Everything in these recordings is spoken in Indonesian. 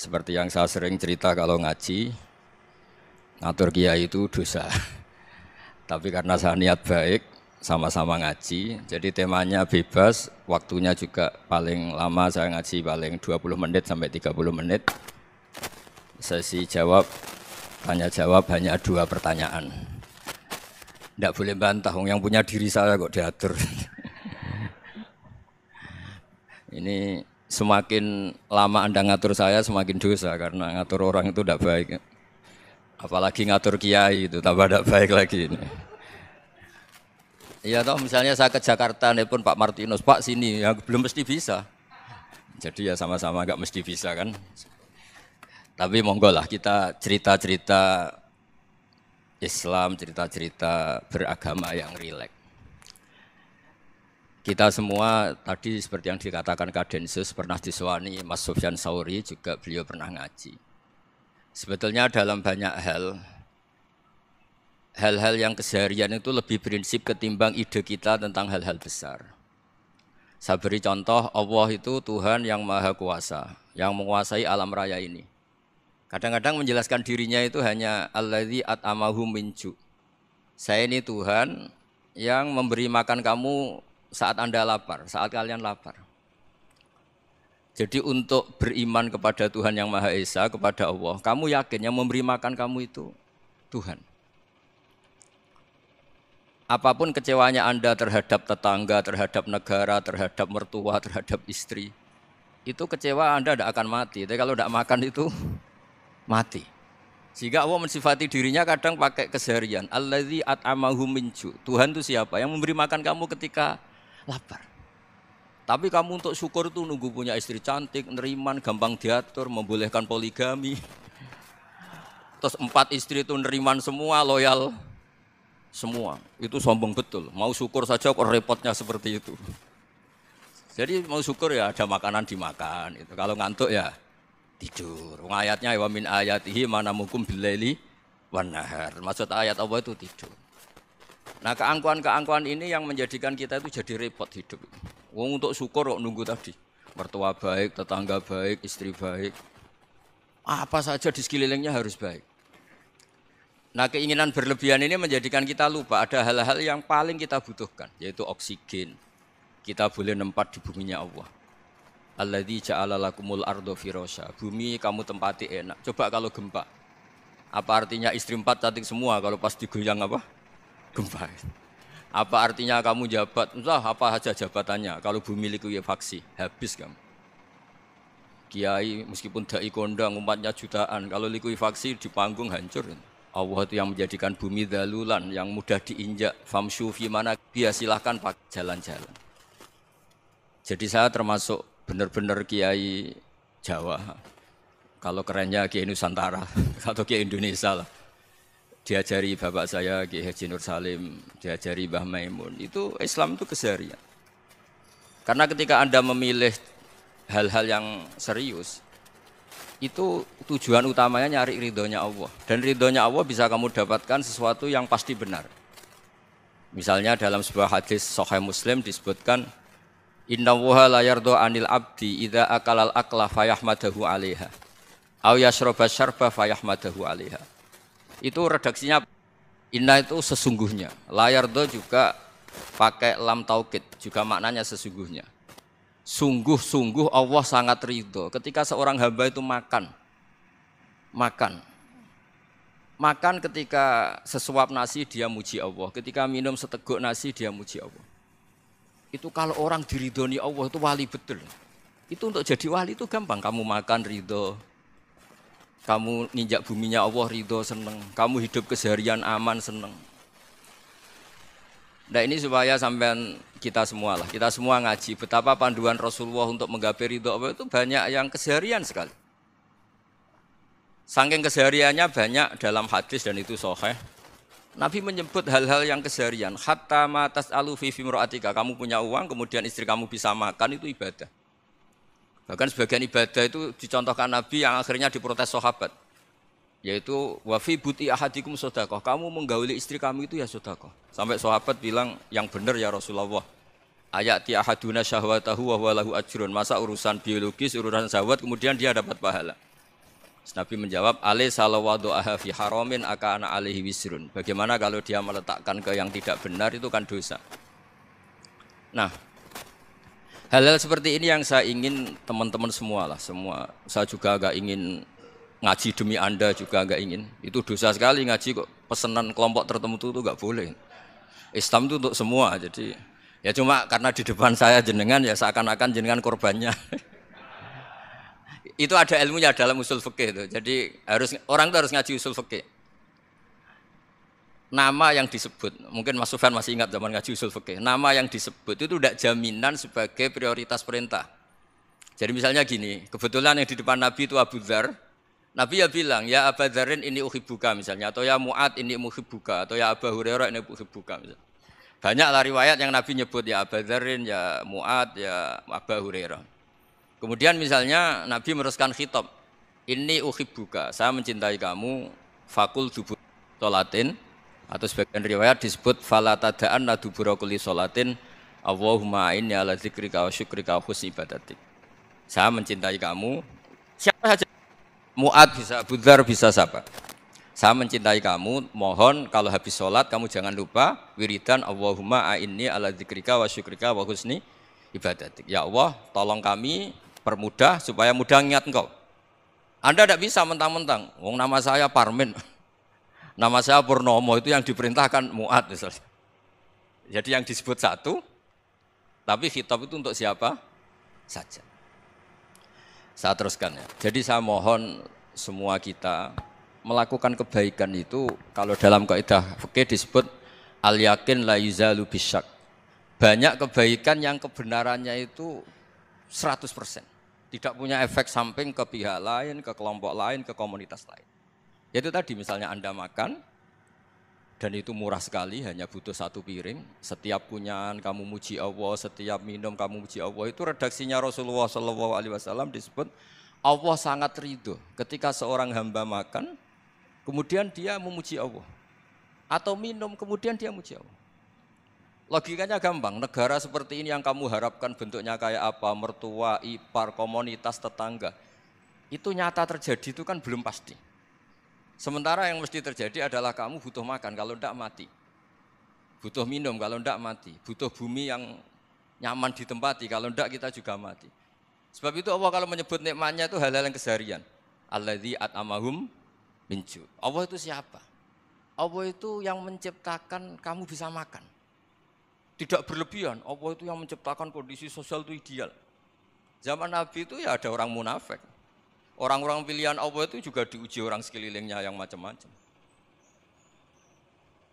Seperti yang saya sering cerita kalau ngaji, ngatur kiai itu dosa. Tapi karena saya niat baik, sama-sama ngaji, jadi temanya bebas, waktunya juga paling lama saya ngaji paling 20 menit sampai 30 menit. Sesi jawab, tanya jawab hanya 2 pertanyaan. Tidak boleh bantah, yang punya diri saya kok diatur. Ini semakin lama Anda ngatur saya semakin dosa karena ngatur orang itu tidak baik. Apalagi ngatur kiai itu tambah tidak baik lagi ini. Iya toh misalnya saya ke Jakarta nelpon Pak Martinus, Pak sini, ya belum mesti bisa. Jadi ya sama-sama nggak mesti bisa kan. Tapi monggo lah kita cerita-cerita Islam, cerita-cerita beragama yang rileks. Kita semua tadi seperti yang dikatakan Kak Densus pernah disewani Mas Sufyan Sauri, juga beliau pernah ngaji. Sebetulnya dalam banyak hal-hal yang keseharian itu lebih prinsip ketimbang ide kita tentang hal-hal besar. Saya beri contoh, Allah itu Tuhan yang Maha Kuasa, yang menguasai alam raya ini. Kadang-kadang menjelaskan dirinya itu hanya Alladzi at'amahum min ju'. Saya ini Tuhan yang memberi makan kamu saat Anda lapar, saat kalian lapar. Jadi untuk beriman kepada Tuhan yang Maha Esa, kepada Allah, kamu yakin yang memberi makan kamu itu Tuhan. Apapun kecewanya Anda terhadap tetangga, terhadap negara, terhadap mertua, terhadap istri, itu kecewa Anda tidak akan mati. Tapi kalau tidak makan itu mati. Sehingga Allah mensifati dirinya kadang pakai keseharian. Alladzi at'amahum min ju'. Tuhan itu siapa? Yang memberi makan kamu ketika lapar. Tapi kamu untuk syukur itu nunggu punya istri cantik, neriman, gampang diatur, membolehkan poligami. Terus 4 istri itu neriman semua, loyal semua. Itu sombong betul. Mau syukur saja kok repotnya seperti itu. Jadi mau syukur ya ada makanan dimakan. Itu. Kalau ngantuk ya tidur. Ayatnya wa min ayatihi manamukum billaili wan nahar. Maksud ayat Allah itu tidur. Nah keangkuhan-keangkuhan ini yang menjadikan kita itu jadi repot hidup. Wong untuk syukur kok nunggu tadi. Mertua baik, tetangga baik, istri baik. Apa saja di sekelilingnya harus baik. Nah keinginan berlebihan ini menjadikan kita lupa ada hal-hal yang paling kita butuhkan. Yaitu oksigen. Kita boleh nempat di buminya Allah. Alladzi ja'ala lakumul ardo firasya. Bumi kamu tempati enak. Coba kalau gempa. Apa artinya istri 4 cantik semua kalau pas digoyang apa? Gempa. Apa artinya kamu jabat? Entah apa saja jabatannya. Kalau bumi likuifaksi, habis kamu. Kiai meskipun dai kondang umatnya jutaan, kalau likuifaksi di panggung hancur. Allah itu yang menjadikan bumi dalulan, yang mudah diinjak. Famshu fi mana dia silahkan pakai jalan-jalan. Jadi saya termasuk benar-benar kiai Jawa. Kalau kerennya kiai Nusantara atau kiai Indonesia lah. Diajari bapak saya Kiai Haji Nur Salim, diajari Mbah Maimun, itu Islam itu keseharian. Karena ketika Anda memilih hal-hal yang serius, itu tujuan utamanya nyari ridhonya Allah. Dan ridhonya Allah bisa kamu dapatkan sesuatu yang pasti benar. Misalnya dalam sebuah hadis Sahih Muslim disebutkan, Innallaha la yardha 'anil 'abdi idza akalal akla fayahmadahu 'alaiha aw yashraba syarba fayahmadahu 'alaiha. Itu redaksinya inna itu sesungguhnya. Layar do juga pakai lam taukid, juga maknanya sesungguhnya. Sungguh-sungguh Allah sangat ridho ketika seorang hamba itu makan ketika sesuap nasi dia muji Allah, ketika minum seteguk nasi dia muji Allah. Itu kalau orang diridhoni Allah itu wali betul. Itu untuk jadi wali itu gampang, kamu makan ridho. Kamu nginjak buminya Allah ridho seneng. Kamu hidup keseharian aman seneng. Nah ini supaya sampean kita semua lah. Kita semua ngaji betapa panduan Rasulullah untuk menggapai ridho Allah itu banyak yang keseharian sekali. Saking kesehariannya banyak dalam hadis dan itu sahih. Nabi menyebut hal-hal yang keseharian. Hatta ma tas'alu fi fimra'atika. Kamu punya uang kemudian istri kamu bisa makan itu ibadah. Bahkan sebagian ibadah itu dicontohkan Nabi yang akhirnya diprotes sahabat. Yaitu wa fi buti ahadikum sedekah. Kamu menggauli istri kamu itu ya sedekah. Sampai sahabat bilang yang benar ya Rasulullah. Ayati ahaduna syahwatahu wa huwa lahu ajrun. Masa urusan biologis, urusan syahwat kemudian dia dapat pahala. Nabi menjawab, alaysa law wada'aha fi haramin akana alaihi wisrun. Bagaimana kalau dia meletakkan ke yang tidak benar, itu kan dosa. Nah, hal-hal seperti ini yang saya ingin teman-teman semua lah, semua. Saya juga agak ingin ngaji demi Anda juga agak ingin. Itu dosa sekali ngaji kok pesanan kelompok tertentu itu enggak boleh. Islam itu untuk semua, jadi ya cuma karena di depan saya jenengan ya seakan-akan jenengan korbannya. Itu ada ilmunya dalam usul fikih itu. Jadi orang itu harus ngaji usul fikih. Nama yang disebut, mungkin Mas Sufyan masih ingat zaman ngaji usul fikih. Nama yang disebut itu tidak jaminan sebagai prioritas perintah. Jadi misalnya gini, kebetulan yang di depan Nabi itu Abu Dzar. Nabi ya bilang, ya Abu Dzarin ini uhibbuka misalnya, atau ya Mu'ad ini muhibbuka, atau ya Abu Hurairah ini uhibbuka misalnya. Banyaklah riwayat yang Nabi nyebut ya Abu Dzarin, ya Mu'ad, ya Abu Hurairah. Kemudian misalnya Nabi meneruskan khitab, ini uhibbuka, saya mencintai kamu, fakul dubur sholatin, atau sebagian riwayat disebut fala tada'anna dubura kulli sholatin, Allahumma inni ala dzikrika wa syukrika wa husni ibadatik. Saya mencintai kamu, siapa saja, Mu'ad bisa, Abu Dzar bisa siapa. Saya mencintai kamu, mohon kalau habis sholat kamu jangan lupa wiridan Allahumma a'inni ala dzikrika wa syukrika wa husni ibadatik. Ya Allah, tolong kami permudah supaya mudah ingat engkau. Anda tidak bisa mentang-mentang, wong nama saya Parmin, nama saya Purnomo, itu yang diperintahkan Mu'ad misalnya. Jadi yang disebut satu, tapi khitab itu untuk siapa saja. Saya teruskan ya. Jadi saya mohon semua kita melakukan kebaikan itu, kalau dalam kaidah fikih disebut al yakin la yuzalu bisyak. Banyak kebaikan yang kebenarannya itu 100%. Tidak punya efek samping ke pihak lain, ke kelompok lain, ke komunitas lain. Yaitu tadi misalnya Anda makan, dan itu murah sekali, hanya butuh satu piring. Setiap kunyahan kamu muji Allah, setiap minum kamu muji Allah. Itu redaksinya Rasulullah SAW disebut, Allah sangat ridho ketika seorang hamba makan, kemudian dia memuji Allah. Atau minum, kemudian dia muji Allah. Logikanya gampang, negara seperti ini yang kamu harapkan bentuknya kayak apa, mertua, ipar, komunitas, tetangga, itu nyata terjadi itu kan belum pasti. Sementara yang mesti terjadi adalah kamu butuh makan, kalau tidak mati. Butuh minum, kalau tidak mati. Butuh bumi yang nyaman ditempati, kalau tidak kita juga mati. Sebab itu Allah kalau menyebut nikmatnya itu hal-hal yang keseharian. Alladzi at'amahum min ju'. Allah itu siapa? Allah itu yang menciptakan kamu bisa makan. Tidak berlebihan, Allah itu yang menciptakan kondisi sosial itu ideal. Zaman Nabi itu ya ada orang munafik. Orang-orang pilihan Allah itu juga diuji orang sekelilingnya yang macam-macam.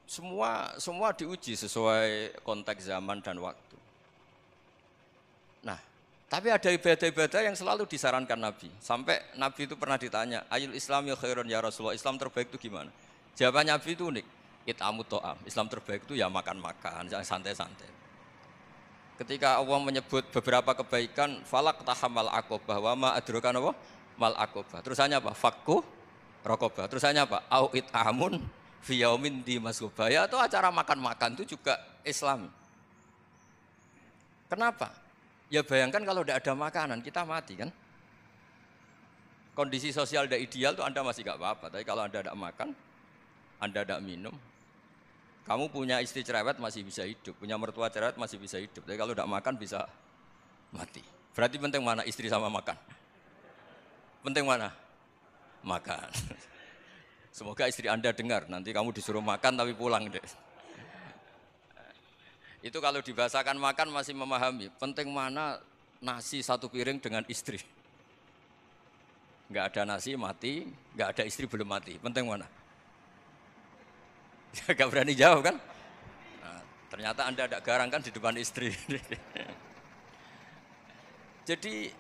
Semua diuji sesuai konteks zaman dan waktu. Nah, tapi ada ibadah-ibadah yang selalu disarankan Nabi. Sampai Nabi itu pernah ditanya, ayul islami khairun ya Rasulullah, Islam terbaik itu gimana? Jawaban Nabi itu unik. It'amut to'am, Islam terbaik itu ya makan-makan, santai-santai. Ketika Allah menyebut beberapa kebaikan, falak tahamal aqobah, wa ma adrokan apa? Mal aqobah. Terusannya apa? Fakku rokobah. Terusannya apa? Au it'amun fi yaumin di masubah. Ya itu acara makan-makan itu juga Islam. Kenapa? Ya bayangkan kalau tidak ada makanan, kita mati kan? Kondisi sosial tidak ideal itu Anda masih gak apa-apa. Tapi kalau Anda tidak makan, Anda tidak minum, kamu punya istri cerewet masih bisa hidup, punya mertua cerewet masih bisa hidup. Tapi kalau tidak makan bisa mati. Berarti penting mana istri sama makan? Penting mana? Makan. Semoga istri Anda dengar, nanti kamu disuruh makan tapi pulang deh. Itu kalau dibahasakan makan masih memahami. Penting mana nasi satu piring dengan istri. Enggak ada nasi mati, enggak ada istri belum mati. Penting mana? Gak berani jawab kan? Nah, ternyata Anda ada garang kan di depan istri. Jadi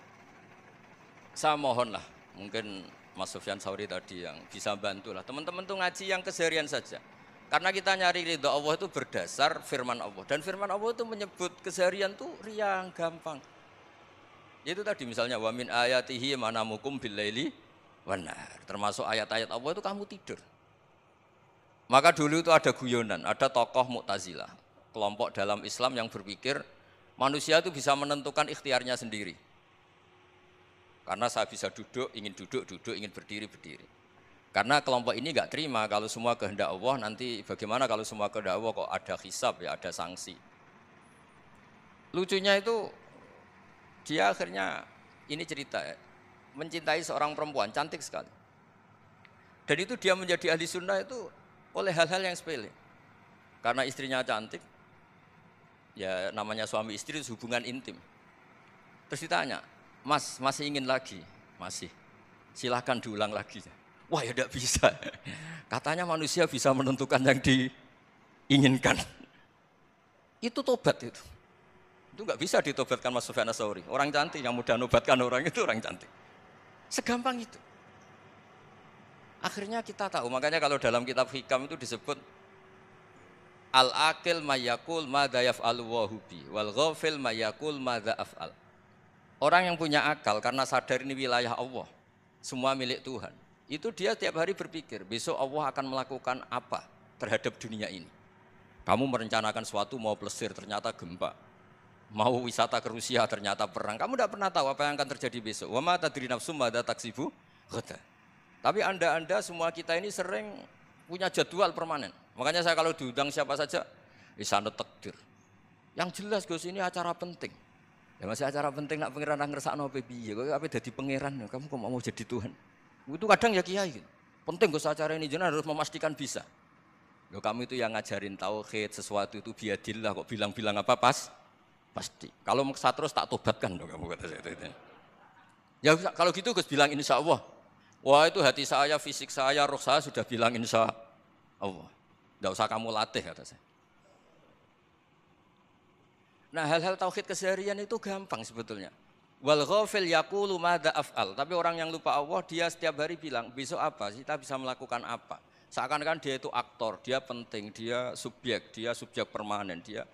saya mohon lah, mungkin Mas Sufyan Sauri tadi yang bisa bantu lah. Teman-teman tuh ngaji yang keseharian saja. Karena kita nyari ridha Allah itu berdasar firman Allah. Dan firman Allah itu menyebut keseharian tuh riang, gampang. Itu tadi misalnya wa min ayatihi manamukum billaili wan nahar. Termasuk ayat-ayat Allah itu kamu tidur. Maka dulu itu ada guyonan, ada tokoh Mu'tazilah, kelompok dalam Islam yang berpikir manusia itu bisa menentukan ikhtiarnya sendiri. Karena saya bisa duduk, duduk, ingin berdiri, berdiri. Karena kelompok ini nggak terima kalau semua kehendak Allah, nanti bagaimana kalau semua kehendak Allah kok ada hisab ya, ada sanksi. Lucunya itu dia akhirnya ini cerita ya, mencintai seorang perempuan cantik sekali. Dan itu dia menjadi ahli sunnah itu oleh hal-hal yang sepele. Karena istrinya cantik, ya namanya suami istri itu hubungan intim. Terus ditanya, Mas masih ingin lagi? Masih. Silahkan diulang lagi. Wah ya tidak bisa. Katanya manusia bisa menentukan yang diinginkan. Itu tobat itu. Itu nggak bisa ditobatkan Mas Sufyan Ats-Tsauri. Orang cantik yang mudah nobatkan orang itu orang cantik. Segampang itu. Akhirnya kita tahu, makanya kalau dalam kitab Hikam itu disebut al-aqil mayakul madza yaf'alu wa hubi wal ghafil mayakul madza af'al. Orang yang punya akal karena sadar ini wilayah Allah, semua milik Tuhan. Itu dia tiap hari berpikir, besok Allah akan melakukan apa terhadap dunia ini. Kamu merencanakan sesuatu mau plesir ternyata gempa. Mau wisata ke Rusia ternyata perang. Kamu tidak pernah tahu apa yang akan terjadi besok. Wa ma tadri nafsum madza taksibu ghadan. Tapi anda semua kita ini sering punya jadwal permanen. Makanya saya kalau diundang siapa saja, sanad takdir. Yang jelas Gus ini acara penting. Ya masih acara penting nak pangeran ngersakno apa piye? Kok ape dadi pangeran? Kamu kok mau jadi Tuhan? Itu kadang ya kiai gitu. Penting Gus acara ini jenengan harus memastikan bisa. Loh kamu itu yang ngajarin tauhid, sesuatu itu biadillah kok bilang-bilang apa pasti. Kalau maksa terus tak tobatkan dong kamu kata saya itu. Ya kalau gitu Gus bilang insya Allah. Wah itu hati saya, fisik saya, roh saya sudah bilang insya Allah. Tidak usah kamu latih kata saya. Nah hal-hal tauhid keseharian itu gampang sebetulnya. Wal ghafil yaqulu madza af'al. Tapi orang yang lupa Allah dia setiap hari bilang besok apa? Kita bisa melakukan apa? Seakan-akan dia itu aktor, dia penting, dia subjek permanen dia.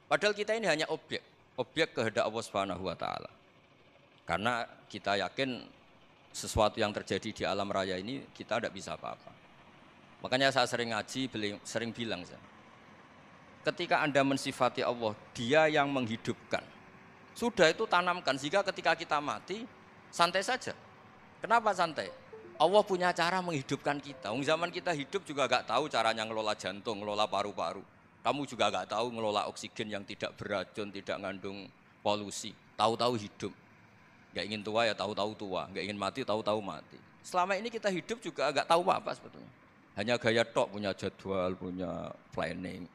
Padahal kita ini hanya objek kehendak Allah Subhanahu wa taala. Karena kita yakin sesuatu yang terjadi di alam raya ini kita tidak bisa apa-apa. Makanya saya sering ngaji, sering bilang saya. Ketika Anda mensifati Allah, Dia yang menghidupkan. Sudah itu tanamkan sehingga ketika kita mati santai saja. Kenapa santai? Allah punya cara menghidupkan kita. Zaman kita hidup juga gak tahu caranya ngelola jantung, ngelola paru-paru. Kamu juga gak tahu ngelola oksigen yang tidak beracun, tidak mengandung polusi. Tahu-tahu hidup. Gak ingin tua ya tahu-tahu tua, gak ingin mati tahu-tahu mati. Selama ini kita hidup juga gak tahu apa sebetulnya. Hanya gaya tok, punya jadwal, punya planning.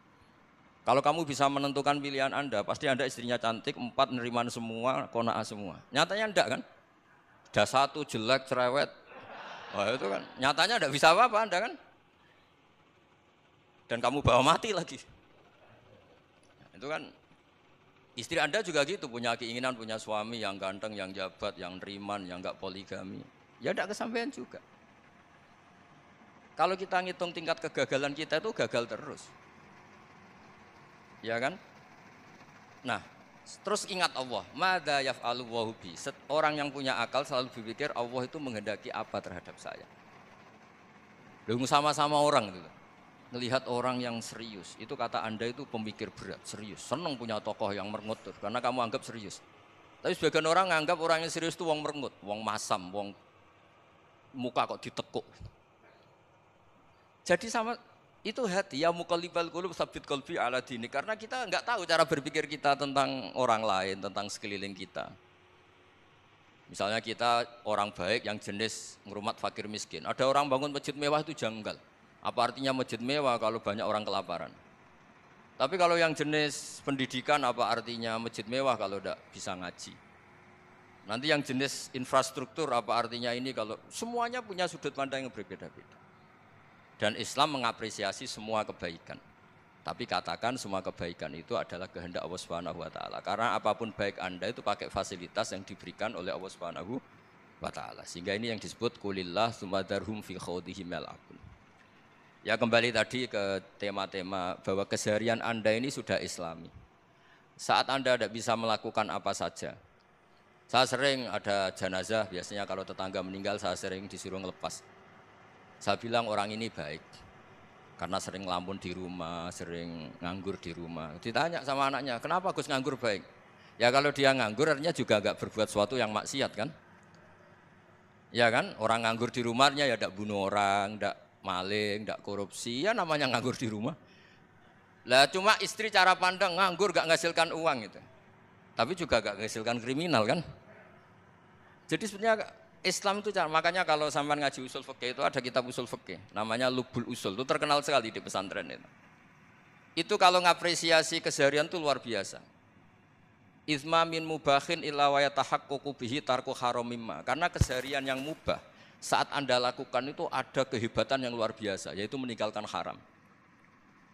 Kalau kamu bisa menentukan pilihan Anda, pasti Anda istrinya cantik, 4 neriman semua, kona'ah semua. Nyatanya enggak kan? Ada 1 jelek, cerewet. Wah itu kan, nyatanya enggak bisa apa-apa Anda kan? Dan kamu bawa mati lagi. Itu kan, istri Anda juga gitu, punya keinginan, punya suami yang ganteng, yang jabat, yang neriman, yang enggak poligami. Ya enggak kesampaian juga. Kalau kita ngitung tingkat kegagalan kita itu gagal terus. Ya kan? Nah, terus ingat Allah, madza yaf'alu wa hubi. Orang yang punya akal selalu berpikir Allah itu menghendaki apa terhadap saya. Lalu sama-sama orang itu. Melihat orang yang serius, itu kata Anda itu pemikir berat, serius. Senang punya tokoh yang merengut karena kamu anggap serius. Tapi sebagian orang menganggap orang yang serius itu wong merengut, wong masam, wong muka kok ditekuk. Jadi sama itu hati ya muqallibal qulub tsabbit qalbi ala dini, karena kita enggak tahu cara berpikir kita tentang orang lain, tentang sekeliling kita. Misalnya kita orang baik yang jenis ngrumat fakir miskin. Ada orang bangun masjid mewah itu janggal. Apa artinya masjid mewah kalau banyak orang kelaparan? Tapi kalau yang jenis pendidikan apa artinya masjid mewah kalau enggak bisa ngaji? Nanti yang jenis infrastruktur apa artinya ini kalau semuanya punya sudut pandang yang berbeda-beda. Dan Islam mengapresiasi semua kebaikan. Tapi katakan semua kebaikan itu adalah kehendak Allah Subhanahu wa taala. Karena apapun baik Anda itu pakai fasilitas yang diberikan oleh Allah Subhanahu wa taala. Sehingga ini yang disebut qulillah tsumadarhum fi khawdihim yal'abun. Ya kembali tadi ke tema-tema bahwa keseharian Anda ini sudah Islami. Saat Anda tidak bisa melakukan apa saja. Saya sering ada jenazah, biasanya kalau tetangga meninggal saya sering disuruh ngelepas. Saya bilang orang ini baik karena sering ngelamun di rumah, sering nganggur di rumah. Ditanya sama anaknya, kenapa Gus nganggur baik? Ya kalau dia nganggur artinya juga agak berbuat sesuatu yang maksiat kan. Ya kan, orang nganggur di rumahnya ya ndak bunuh orang, ndak maling, ndak korupsi, ya namanya nganggur di rumah. Lah cuma istri cara pandang nganggur gak menghasilkan uang itu. Tapi juga gak menghasilkan kriminal kan. Jadi sebenarnya Islam itu makanya kalau sampean ngaji usul fikih itu ada kitab usul fikih namanya Lubul Usul, itu terkenal sekali di pesantren itu. Itu kalau ngapresiasi keseharian itu luar biasa. Izma min mubahin illa wa yatahaqqaqu bihi tarku haramimma. Karena keseharian yang mubah saat Anda lakukan itu ada kehebatan yang luar biasa, yaitu meninggalkan haram.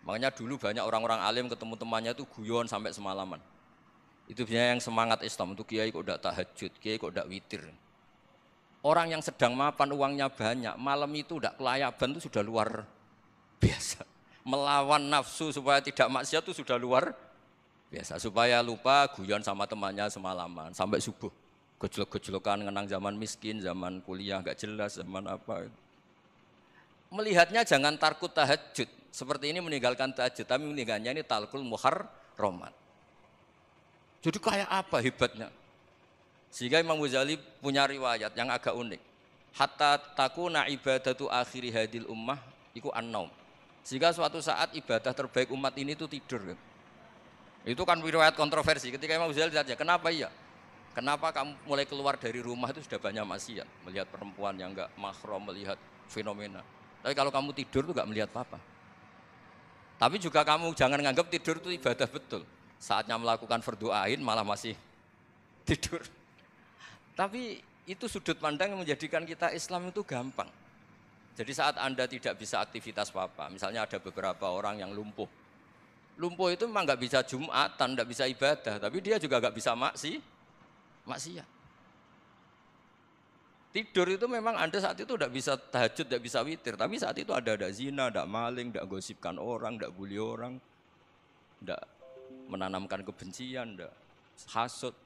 Makanya dulu banyak orang-orang alim ketemu temannya itu guyon sampai semalaman. Itu biasanya yang semangat Islam, itu kiai kok tidak tahajud, kiai kok tidak witir. Orang yang sedang mapan uangnya banyak, malam itu tidak kelayaban itu sudah luar biasa. Melawan nafsu supaya tidak maksiat itu sudah luar biasa. Supaya lupa guyon sama temannya semalaman sampai subuh. Gejolok-gejolokan ngenang zaman miskin, zaman kuliah nggak jelas, zaman apa. Melihatnya jangan tarkut tahajud. Seperti ini meninggalkan tahajud, tapi meninggalnya ini talkul muharramat. Jadi kayak apa hebatnya? Sehingga Imam Ghazali punya riwayat yang agak unik. Hatta takuna ibadatu akhiri hadil ummah iku an-naum. Sehingga suatu saat ibadah terbaik umat ini itu tidur. Itu kan riwayat kontroversi. Ketika Imam Ghazali ditanya, kenapa iya? Kenapa kamu mulai keluar dari rumah itu sudah banyak maksiat? Melihat perempuan yang enggak mahram, melihat fenomena. Tapi kalau kamu tidur itu enggak melihat apa-apa. Tapi juga kamu jangan nganggap tidur itu ibadah betul. Saatnya melakukan fardu ain malah masih tidur. Tapi itu sudut pandang yang menjadikan kita Islam itu gampang. Jadi saat Anda tidak bisa aktivitas apa-apa, misalnya ada beberapa orang yang lumpuh. Lumpuh itu memang nggak bisa Jumatan, nggak bisa ibadah, tapi dia juga nggak bisa maksiat. Tidur itu memang Anda saat itu tidak bisa tahajud, tidak bisa witir, tapi saat itu ada zina, ada maling, tidak gosipkan orang, tidak bully orang, tidak menanamkan kebencian, tidak hasud.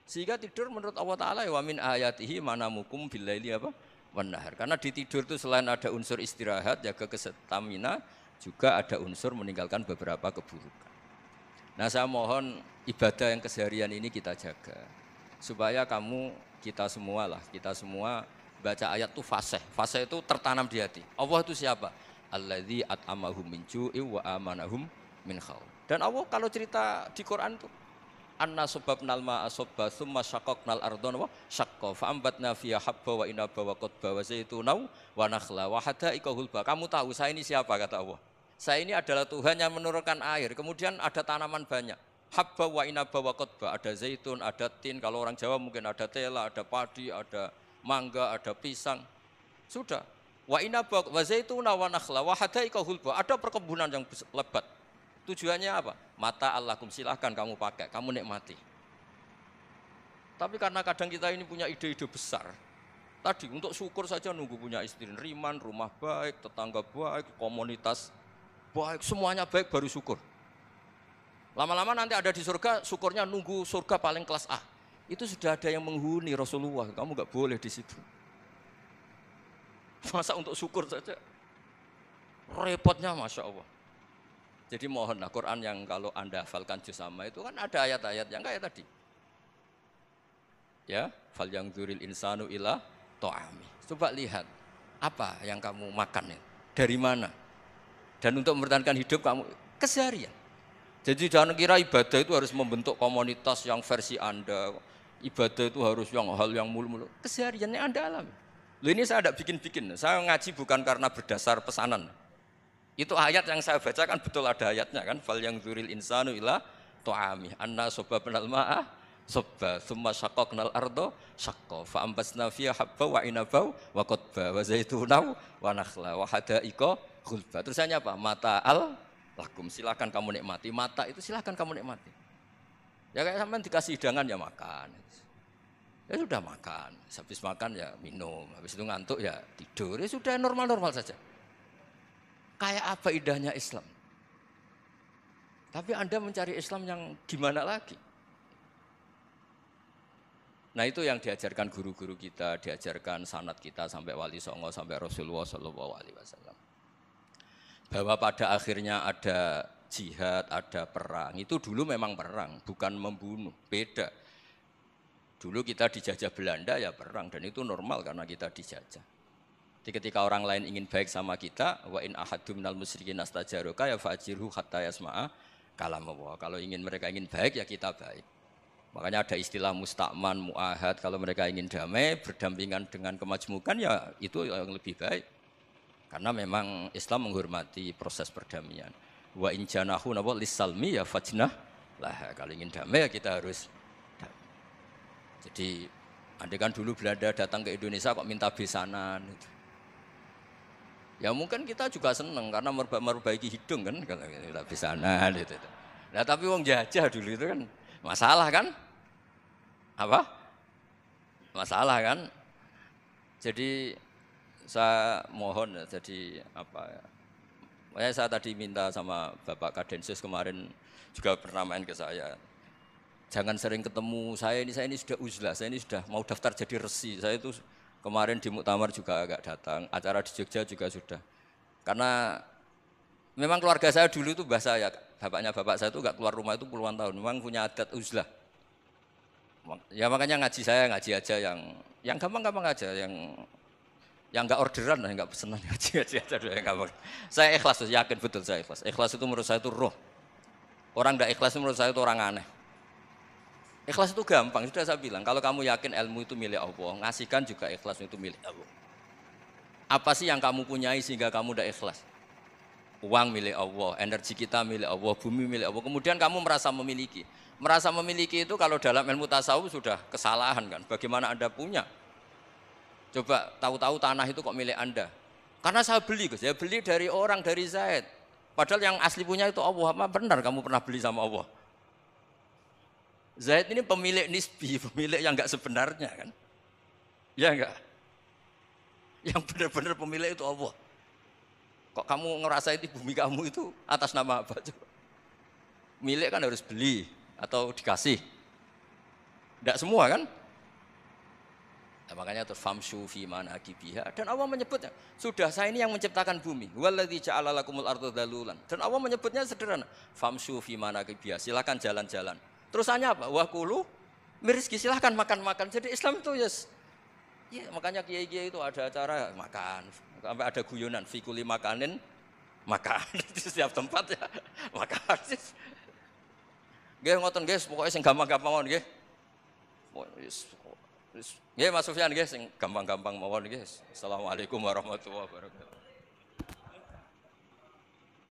Sehingga tidur menurut Allah Ta'ala wa min ayatihi manamukum billaili apa? Wan-nahar. Karena di tidur itu selain ada unsur istirahat, jaga kestamina, juga ada unsur meninggalkan beberapa keburukan. Nah saya mohon ibadah yang keseharian ini kita jaga. Supaya kita semua baca ayat itu fasih. Fasih itu tertanam di hati. Allah itu siapa? Alladzi at'amahum min ju'i wa amanahum min khauf. Dan Allah kalau cerita di Quran itu anna sababnal ma'a sabba tsumma syaqqaqnal ardha wa syaqqa fa ambatna fiha habba wa inaba wa qadba wa zaituna wa nakhla wa hada'iqa hulba. Kamu tahu saya ini siapa kata Allah? Saya ini adalah Tuhan yang menurunkan air, kemudian ada tanaman banyak. Habba wa inaba wa qadba, ada zaitun, ada tin, kalau orang Jawa mungkin ada tela, ada padi, ada mangga, ada pisang. Sudah. Wa inaba wa zaituna wa nakhla wa hada'iqa hulba, ada perkebunan yang lebat. Tujuannya apa? Mata Allahkum, silahkan kamu pakai, kamu nikmati. Tapi karena kadang kita ini punya ide-ide besar. Tadi untuk syukur saja nunggu punya istri riman, rumah baik, tetangga baik, komunitas baik, semuanya baik baru syukur. Lama-lama nanti ada di surga, syukurnya nunggu surga paling kelas A. Itu sudah ada yang menghuni Rasulullah, kamu nggak boleh di situ. Masa untuk syukur saja? Repotnya Masya Allah. Jadi mohonlah Quran yang kalau Anda hafalkan juz amma itu kan ada ayat-ayat yang kayak tadi. Ya, fal yang dzuril insanu ila ta'ami. Coba lihat apa yang kamu makan itu, dari mana? Dan untuk mempertahankan hidup kamu keseharian. Jadi jangan kira ibadah itu harus membentuk komunitas yang versi Anda. Ibadah itu harus yang hal yang mulu-mulu. Kesehariannya Anda alami. Loh ini saya tidak bikin-bikin. Saya ngaji bukan karena berdasar pesanan. Itu ayat yang saya bacakan betul ada ayatnya kan. Fal yang dzuril insanu ila ta'ami. Anna sababnal ma'a sabba tsumma syaqqaqnal arda syaqqa fa ambasna fiha habba wa inaba wa qadba wa zaituna wa nakhla wa hada'iqa ghulba. Terusannya apa? Mata'al lakum, silakan kamu nikmati. Mata itu silakan kamu nikmati. Ya kayak sampean dikasih hidangan ya makan. Ya sudah makan. Habis makan ya minum. Habis itu ngantuk ya tidur. Ya sudah normal-normal saja. Kayak apa indahnya Islam. Tapi Anda mencari Islam yang gimana lagi? Nah itu yang diajarkan guru-guru kita, diajarkan sanad kita sampai Wali Songo, sampai Rasulullah SAW. Bahwa pada akhirnya ada jihad, ada perang. Itu dulu memang perang, bukan membunuh, beda. Dulu kita dijajah Belanda ya perang dan itu normal karena kita dijajah. Jadi ketika orang lain ingin baik sama kita, wa in ahadum minal musyrikin astajaroka ya fajirhu hatta yasma'a kalam Allah. Kalau mereka ingin baik ya kita baik. Makanya ada istilah musta'man, mu'ahad. Kalau mereka ingin damai, berdampingan dengan kemajmukan ya itu yang lebih baik. Karena memang Islam menghormati proses perdamaian. Wa in janahu nawa lisalmi ya fajnah lah. Kalau ingin damai ya kita harus damai. Jadi andai kan dulu Belanda datang ke Indonesia kok minta besanan itu. Ya mungkin kita juga senang karena memperbaiki hidung kan kalau minta besanan itu. Nah tapi wong jajah dulu itu kan masalah kan? Apa? Masalah kan? Jadi saya mohon ya, jadi apa ya? Saya tadi minta sama Bapak Kadensus kemarin juga pernah main ke saya. Jangan sering ketemu saya ini sudah uzlah, saya ini sudah mau daftar jadi resi. Saya itu kemarin di muktamar juga agak datang, acara di Jogja juga sudah. Karena memang keluarga saya dulu itu bahasa ya, bapaknya bapak saya itu enggak keluar rumah itu puluhan tahun, memang punya adat uzlah. Ya makanya ngaji saya ngaji aja yang gampang-gampang aja, yang enggak orderan, enggak pesenan ngaji aja dulu yang gampang. Saya ikhlas, yakin betul saya ikhlas. Ikhlas itu menurut saya itu roh. Orang enggak ikhlas menurut saya itu orang aneh. Ikhlas itu gampang, sudah saya bilang. Kalau kamu yakin ilmu itu milik Allah, ngasihkan juga ikhlas itu milik Allah. Apa sih yang kamu punyai sehingga kamu tidak ikhlas? Uang milik Allah, energi kita milik Allah, bumi milik Allah. Kemudian kamu merasa memiliki. Merasa memiliki itu kalau dalam ilmu tasawuf sudah kesalahan kan. Bagaimana Anda punya? Coba tahu-tahu tanah itu kok milik Anda. Karena saya beli, Gus. Saya beli dari orang, dari Zaid. Padahal yang asli punya itu Allah. Apa benar kamu pernah beli sama Allah? Zaid ini pemilik nisbi, pemilik yang enggak sebenarnya kan. Ya enggak? Yang benar-benar pemilik itu Allah. Kok kamu ngerasa itu bumi kamu itu atas nama apa? Coba. Milik kan harus beli atau dikasih. Tidak semua kan? Nah, makanya terus famshu fi manakibiha dan Allah menyebutnya sudah saya ini yang menciptakan bumi waladzi ja'ala lakumul arda dalulan dan Allah menyebutnya sederhana famshu fi manakibiha silakan jalan-jalan terus hanya apa wakulu mirizki silakan makan-makan jadi Islam itu yes ya makanya kiai-kiai itu ada acara makan sampai ada guyonan fikuli makanin makan di setiap tempat ya makan nggih ngoten guys pokoknya sing gampang-gampang mawon nggih nggih Mas Sufyan nggih sing gampang-gampang mawon nggih. Assalamualaikum warahmatullahi wabarakatuh.